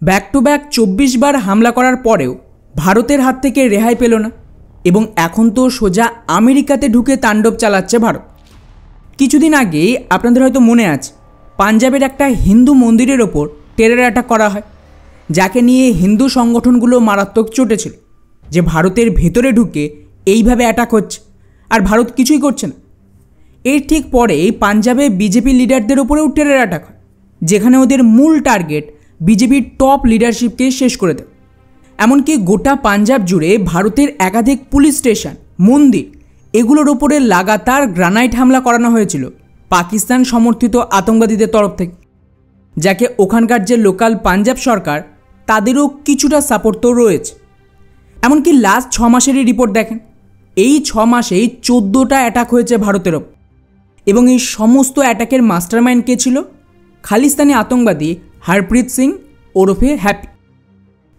Back to back ২৪ বার হামলা করার পরেও ভারতের হাত থেকে রেহাই পেল না এবং এখন তো সোজা আমেরিকাতে ঢুকে তাণ্ডব চালাচ্ছে ভারত। কিছুদিন আগে আপনাদের হয়তো মনে আছে, পাঞ্জাবের একটা হিন্দু মন্দিরের ওপর টেরর অ্যাটাক করা হয়, যাকে নিয়ে হিন্দু সংগঠনগুলো মারাত্মক চটেছিল যে ভারতের ভেতরে ঢুকে এইভাবে অ্যাটাক হচ্ছে আর ভারত কিছুই করছে না। এর ঠিক পরেই পাঞ্জাবে বিজেপি লিডারদের ওপরেও টেরর অ্যাটাক হয়, যেখানে ওদের মূল টার্গেট বিজেপির টপ লিডারশিপকে শেষ করে দেয়। এমনকি গোটা পাঞ্জাব জুড়ে ভারতের একাধিক পুলিশ স্টেশন, মন্দির এগুলোর ওপরে লাগাতার গ্রানাইট হামলা করানো হয়েছিল পাকিস্তান সমর্থিত আতঙ্কবাদীদের তরফ থেকে, যাকে ওখানকার যে লোকাল পাঞ্জাব সরকার তাদেরও কিছুটা সাপোর্ট তো রয়েছে। এমনকি লাস্ট 6 মাসেরই রিপোর্ট দেখেন, এই 6 মাসেই 14টা অ্যাটাক হয়েছে ভারতের ওপর এবং এই সমস্ত অ্যাটাকের মাস্টারমাইন্ড কে ছিল? খালিস্তানি আতঙ্কবাদী হরপ্রীত সিং ওরফে হ্যাপি।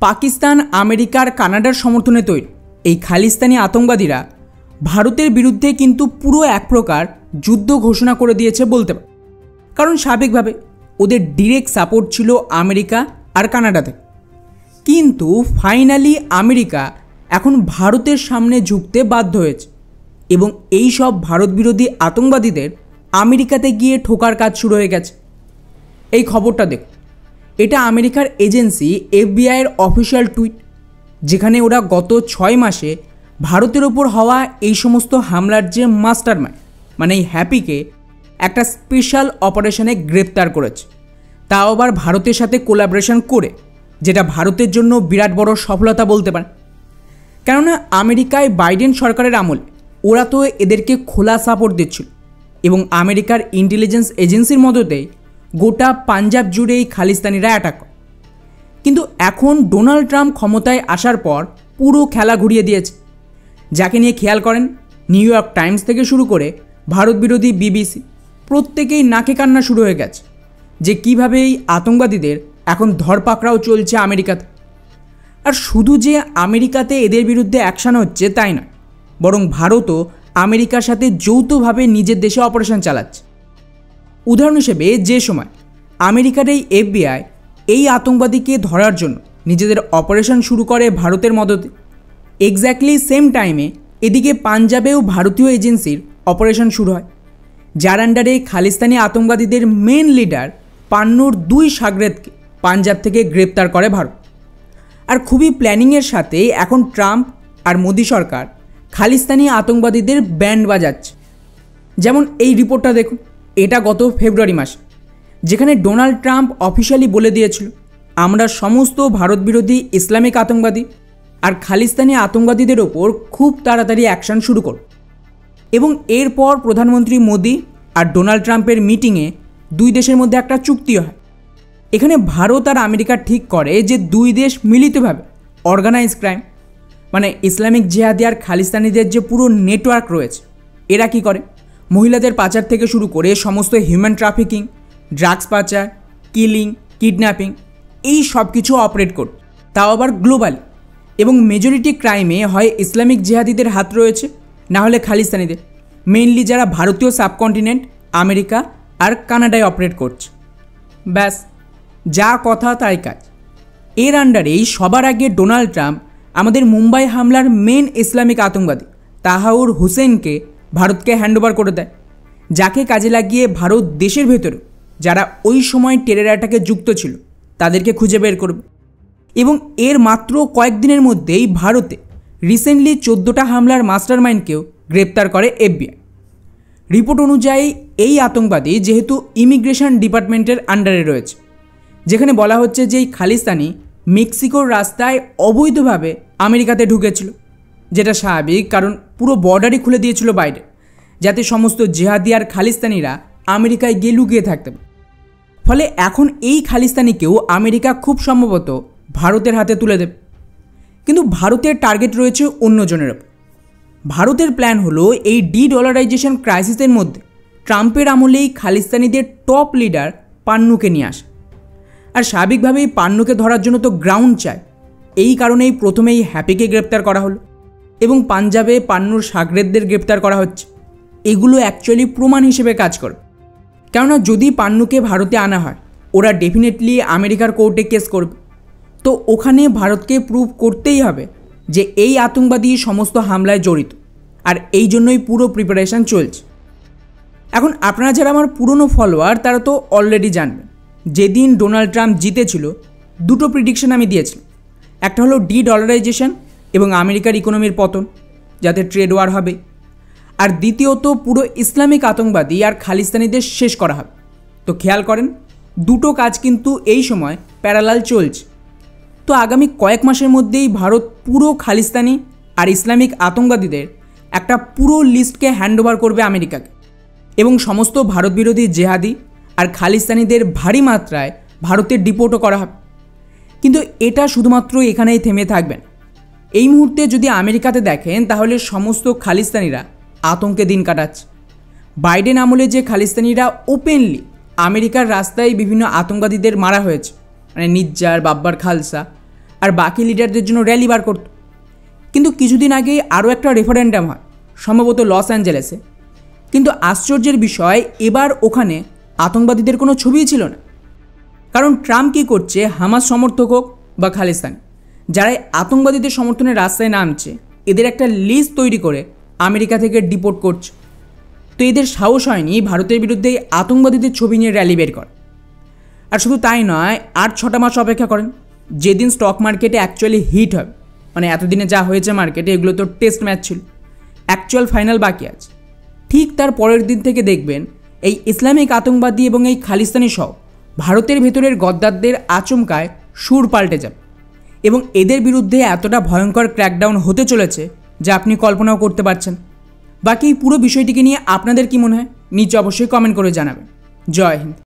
পাকিস্তান, আমেরিকার, কানাডার সমর্থনে তৈরি এই খালিস্তানি আতঙ্কবাদীরা ভারতের বিরুদ্ধে কিন্তু পুরো এক প্রকার যুদ্ধ ঘোষণা করে দিয়েছে বলতে পারে, কারণ স্বাভাবিকভাবে ওদের ডিরেক্ট সাপোর্ট ছিল আমেরিকা আর কানাডাতে। কিন্তু ফাইনালি আমেরিকা এখন ভারতের সামনে ঝুঁকতে বাধ্য হয়েছে এবং এই সব ভারত বিরোধী আতঙ্কবাদীদের আমেরিকাতে গিয়ে ঠোকার কাজ শুরু হয়ে গেছে। এই খবরটা দেখুন, এটা আমেরিকার এজেন্সি এফবিআইয়ের অফিসিয়াল টুইট, যেখানে ওরা গত 6 মাসে ভারতের ওপর হওয়া এই সমস্ত হামলার যে মাস্টারমাইন্ড মানে এই হ্যাপিকে একটা স্পেশাল অপারেশনে গ্রেপ্তার করেছে, তাও আবার ভারতের সাথে কোলাবোরেশন করে, যেটা ভারতের জন্য বিরাট বড় সফলতা বলতে পারে। কেননা আমেরিকায় বাইডেন সরকারের আমলে ওরা তো এদেরকে খোলা সাপোর্ট দিচ্ছিল এবং আমেরিকার ইন্টেলিজেন্স এজেন্সির মদতেই গোটা পাঞ্জাব জুড়ে এই খালিস্তানিরা অ্যাটাক করে। কিন্তু এখন ডোনাল্ড ট্রাম্প ক্ষমতায় আসার পর পুরো খেলা ঘুরিয়ে দিয়েছে, যাকে নিয়ে খেয়াল করেন নিউ ইয়র্ক টাইমস থেকে শুরু করে ভারত বিরোধী বিবিসি প্রত্যেকেই নাকে কান্না শুরু হয়ে গেছে যে কীভাবে এই আতঙ্কবাদীদের এখন ধরপাকড়াও চলছে আমেরিকাতে। আর শুধু যে আমেরিকাতে এদের বিরুদ্ধে অ্যাকশান হচ্ছে তাই নয়, বরং ভারতও আমেরিকার সাথে যৌথভাবে নিজের দেশে অপারেশন চালাচ্ছে। উদাহরণ হিসেবে যে সময় আমেরিকার এই এফবিআই এই আতঙ্কবাদীকে ধরার জন্য নিজেদের অপারেশন শুরু করে ভারতের মদতে, এক্স্যাক্টলি সেম টাইমে এদিকে পাঞ্জাবেও ভারতীয় এজেন্সির অপারেশন শুরু হয়, যার আন্ডারে খালিস্তানি আতঙ্কবাদীদের মেন লিডার পান্নুর 2 শাগরেদকে পাঞ্জাব থেকে গ্রেপ্তার করে ভারত। আর খুবই প্ল্যানিংয়ের সাথে এখন ট্রাম্প আর মোদি সরকার খালিস্তানি আতঙ্কবাদীদের ব্যান্ড বাজাচ্ছে। যেমন এই রিপোর্টটা দেখুন, এটা গত ফেব্রুয়ারি মাসে, যেখানে ডোনাল্ড ট্রাম্প অফিশিয়ালি বলে দিয়েছিল আমরা সমস্ত ভারত বিরোধী ইসলামিক আতঙ্কবাদী আর খালিস্তানি আতঙ্কবাদীদের ওপর খুব তাড়াতাড়ি অ্যাকশন শুরু করব। এবং এরপর প্রধানমন্ত্রী মোদি আর ডোনাল্ড ট্রাম্পের মিটিংয়ে 2 দেশের মধ্যে একটা চুক্তি হয়। এখানে ভারত আর আমেরিকা ঠিক করে যে 2 দেশ মিলিতভাবে অর্গানাইজ ক্রাইম মানে ইসলামিক জিহাদি আর খালিস্তানিদের যে পুরো নেটওয়ার্ক রয়েছে, এরা কি করে মহিলাদের পাচার থেকে শুরু করে সমস্ত হিউম্যান ট্রাফিকিং, ড্রাগস পাচার, কিলিং, কিডন্যাপিং এই সব কিছু অপারেট করে, তাও আবার গ্লোবালি। এবং মেজরিটি ক্রাইমে হয় ইসলামিক জিহাদিদের হাত রয়েছে, না হলে খালিস্তানিদের, মেইনলি যারা ভারতীয় সাবকন্টিনেন্ট, আমেরিকা আর কানাডায় অপারেট করছে। ব্যাস, যা কথা তাই কাজ। এর আন্ডারেই সবার আগে ডোনাল্ড ট্রাম্প আমাদের মুম্বাই হামলার মেন ইসলামিক আতঙ্কবাদী তাহাউর হুসেনকে ভারতকে হ্যান্ডওভার করে দেয়, যাকে কাজে লাগিয়ে ভারত দেশের ভেতরে যারা ওই সময় টেরর অ্যাটাকে যুক্ত ছিল তাদেরকে খুঁজে বের করবে। এবং এর মাত্র কয়েকদিনের মধ্যেই ভারতে রিসেন্টলি 14টা হামলার মাস্টারমাইন্ডকেও গ্রেপ্তার করে এফবিআই। রিপোর্ট অনুযায়ী এই আতঙ্কবাদী যেহেতু ইমিগ্রেশন ডিপার্টমেন্টের আন্ডারে রয়েছে, যেখানে বলা হচ্ছে যে এই খালিস্তানি মেক্সিকোর রাস্তায় অবৈধভাবে আমেরিকাতে ঢুকেছিল, যেটা স্বাভাবিক, কারণ পুরো বর্ডারই খুলে দিয়েছিল বাইরে, যাতে সমস্ত জিহাদি আর খালিস্তানিরা আমেরিকায় গিয়ে লুকিয়ে থাকতে পারে। ফলে এখন এই খালিস্তানিকেও আমেরিকা খুব সম্ভবত ভারতের হাতে তুলে দেবে। কিন্তু ভারতের টার্গেট রয়েছে অন্যজনের ওপর। ভারতের প্ল্যান হলো এই ডি-ডলারাইজেশন ক্রাইসিসের মধ্যে ট্রাম্পের আমলেই খালিস্তানিদের টপ লিডার পান্নুকে নিয়ে আসে। আর স্বাভাবিকভাবেই পান্নুকে ধরার জন্য তো গ্রাউন্ড চায়, এই কারণেই প্রথমেই হ্যাপিকে গ্রেপ্তার করা হলো এবং পাঞ্জাবে পান্নুর শাগরেদদের গ্রেপ্তার করা হচ্ছে। এগুলো অ্যাকচুয়ালি প্রমাণ হিসেবে কাজ করে, কেননা যদি পান্নুকে ভারতে আনা হয় ওরা ডেফিনেটলি আমেরিকার কোর্টে কেস করবে তো ওখানে ভারতকে প্রুভ করতেই হবে যে এই আতঙ্কবাদী সমস্ত হামলায় জড়িত, আর এই জন্যই পুরো প্রিপারেশান চলছে। এখন আপনারা যারা আমার পুরনো ফলোয়ার তারা তো অলরেডি জানবেন, যেদিন ডোনাল্ড ট্রাম্প জিতেছিল দুটো প্রিডিকশন আমি দিয়েছিলাম। একটা হলো ডলারাইজেশন এবং আমেরিকার ইকোনমির পতন, যাতে ট্রেড ওয়ার হবে, আর দ্বিতীয়ত পুরো ইসলামিক আতঙ্কবাদী আর খালিস্তানিদের শেষ করা হবে। তো খেয়াল করেন, দুটো কাজ কিন্তু এই সময় প্যারালাল চলছে। তো আগামী কয়েক মাসের মধ্যেই ভারত পুরো খালিস্তানি আর ইসলামিক আতঙ্কবাদীদের একটা পুরো লিস্টকে হ্যান্ডওভার করবে আমেরিকাকে, এবং সমস্ত ভারত বিরোধী জেহাদি আর খালিস্তানিদের ভারী মাত্রায় ভারতে ডিপোর্টও করা হবে। কিন্তু এটা শুধুমাত্র এখানেই থেমে থাকবেন। এই মুহূর্তে যদি আমেরিকাতে দেখেন তাহলে সমস্ত খালিস্তানিরা আতঙ্কে দিন কাটাচ্ছে। বাইডেন আমলে যে খালিস্তানিরা ওপেনলি আমেরিকার রাস্তায় বিভিন্ন আতঙ্কবাদীদের মারা হয়েছে, মানে নিজ্জার, বাব্বার খালসা আর বাকি লিডারদের জন্য র্যালি বার করত। কিন্তু কিছুদিন আগেই আরও একটা রেফারেন্ডাম হয়, সম্ভবত লস অ্যাঞ্জেলেসে। কিন্তু আশ্চর্যের বিষয়, এবার ওখানে আতঙ্কবাদীদের কোনো ছবিই ছিল না। কারণ ট্রাম্প কী করছে, হামাস সমর্থক হোক বা খালিস্তানি, যারাই আতঙ্কবাদীদের সমর্থনে রাস্তায় নামছে এদের একটা লিস্ট তৈরি করে আমেরিকা থেকে ডিপোর্ট করছে। তো এদের সাহস হয়নি ভারতের বিরুদ্ধে আতঙ্কবাদীদের ছবি নিয়ে র্যালি বের করে। আর শুধু তাই নয়, 8-6টা মাস অপেক্ষা করেন, যেদিন স্টক মার্কেটে অ্যাকচুয়ালি হিট হবে। মানে এতদিনে যা হয়েছে মার্কেটে এগুলো তো টেস্ট ম্যাচ ছিল, অ্যাকচুয়াল ফাইনাল বাকি আছে। ঠিক তার পরের দিন থেকে দেখবেন এই ইসলামিক আতঙ্কবাদী এবং এই খালিস্তানি সহ ভারতের ভেতরের গদ্দারদের আচমকায় সুর পাল্টে যাবে, এবং এদের বিরুদ্ধে এতটা ভয়ঙ্কর ক্র্যাকডাউন হতে চলেছে যা আপনি কল্পনাও করতে পারছেন। বাকি এই পুরো বিষয়টিকে নিয়ে আপনাদের কি মনে হয় নিচে অবশ্যই কমেন্ট করে জানাবেন। জয় হিন্দ।